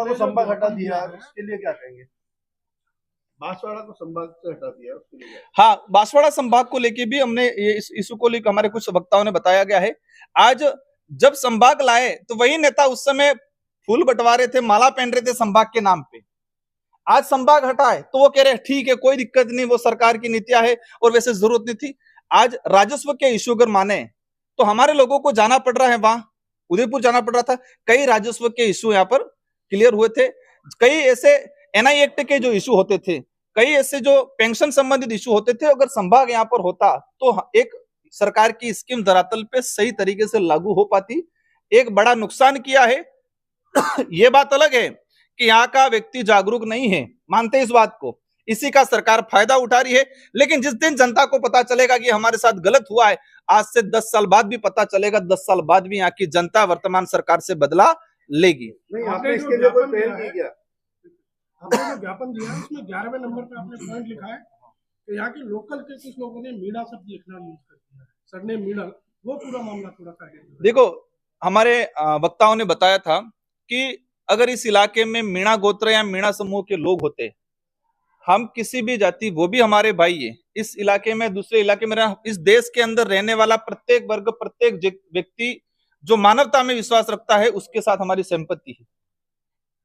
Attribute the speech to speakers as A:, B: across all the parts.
A: बांसवाड़ा को संभाग हटा दिया, उसके लिए क्या कहेंगे?
B: बांसवाड़ा को संभाग से हटा दिया उसके लिए?
C: हाँ, बांसवाड़ा संभाग को लेके भी हमने ये इस इशू को लेकर हमारे कुछ वक्ताओं ने बताया गया है। आज जब संभाग लाए तो वही नेता उस समय फूल बंटवा रहे थे, माला पहन रहे थे संभाग के नाम पे। आज संभाग हटाए तो वो कह रहे ठीक है, कोई दिक्कत नहीं, वो सरकार की नीतियां है और वैसे जरूरत नहीं थी। आज राजस्व के इशू अगर माने तो हमारे लोगों को जाना पड़ रहा है, वहां उदयपुर जाना पड़ रहा था। कई राजस्व के इशू यहाँ पर क्लियर हुए थे। कई ऐसे एनआई एक्ट के जो इशू होते थे, कई ऐसे जो पेंशन संबंधित इशू होते थे, अगर संभाग यहाँ पर होता तो एक सरकार की स्कीम धरातल पे सही तरीके से लागू हो पाती। एक बड़ा नुकसान किया है ये बात अलग है कि यहाँ का व्यक्ति जागरूक नहीं है, मानते इस बात को, इसी का सरकार फायदा उठा रही है। लेकिन जिस दिन जनता को पता चलेगा कि हमारे साथ गलत हुआ है, आज से 10 साल बाद भी पता चलेगा, 10 साल बाद भी यहाँ की जनता वर्तमान सरकार से बदला लेगी।
A: नहीं, आपने इसके लिए कोई पहल की क्या?
D: आपने जो ज्ञापन दिया है उसमें 11वें नंबर पे आपने पॉइंट लिखा है कि यहाँ के लोकल के कुछ लोगों ने मीणा शब्द लिखना यूज कर दिया है, सरने मीणा, वो पूरा मामला थोड़ा सा
C: देखो, हमारे वक्ताओं ने बताया था कि अगर इस इलाके में मीणा गोत्र या मीणा समूह के लोग होते, हम किसी भी जाति, वो भी हमारे भाई है, इस इलाके में दूसरे इलाके में इस देश के अंदर रहने वाला प्रत्येक वर्ग, प्रत्येक व्यक्ति जो मानवता में विश्वास रखता है उसके साथ हमारी संपत्ति है।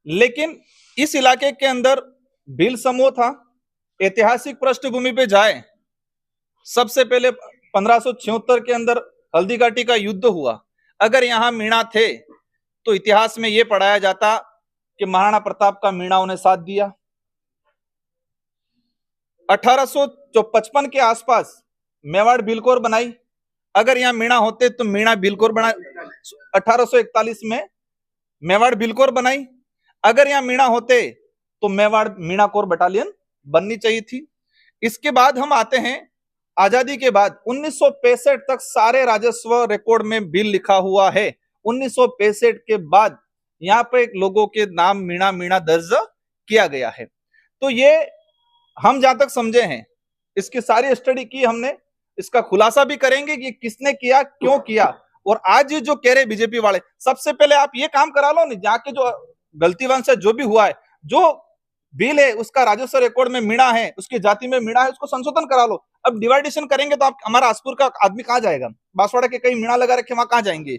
C: लेकिन इस इलाके के अंदर भील समूह था। ऐतिहासिक पृष्ठभूमि पे जाए, सबसे पहले 1576 के अंदर हल्दी घाटी का युद्ध हुआ। अगर यहाँ मीणा थे तो इतिहास में यह पढ़ाया जाता कि महाराणा प्रताप का मीणाओं ने साथ दिया। 1855 के आसपास मेवाड़ भीलकोर बनाई। अगर यहाँ मीणा होते तो मीणा भीलकोर बना। 1841 में मेवाड़ भीलकोर बनाई। अगर यहाँ मीणा होते तो मेवाड़ मीणा कोर बटालियन बननी चाहिए थी। इसके बाद हम आते हैं आजादी के बाद 1965 तक सारे राजस्व रिकॉर्ड में भील लिखा हुआ है। 1965 के बाद यहाँ पे लोगों के नाम मीणा मीणा दर्ज किया गया है। तो ये हम जहां तक समझे हैं, इसकी सारी स्टडी की हमने, इसका खुलासा भी करेंगे कि किसने किया, क्यों किया। और आज जो कह रहे बीजेपी वाले, सबसे पहले आप ये काम करा लो, नहीं जाके जो गलतीवंश से जो भी हुआ है, जो बिल है उसका राजस्व रिकॉर्ड में मीणा है, उसकी जाति में मीणा है, उसको संशोधन करा लो। अब डिवाइडेशन करेंगे तो आप हमारा आसपुर का आदमी कहां जाएगा? बांसवाड़ा के कई मीणा लगा रखे, वहां कहां जाएंगे?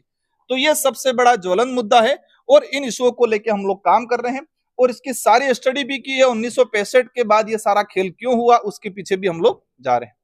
C: तो ये सबसे बड़ा ज्वलन मुद्दा है और इन इशुओं को लेकर हम लोग काम कर रहे हैं और इसकी सारी स्टडी भी की है। 1965 के बाद ये सारा खेल क्यों हुआ उसके पीछे भी हम लोग जा रहे हैं।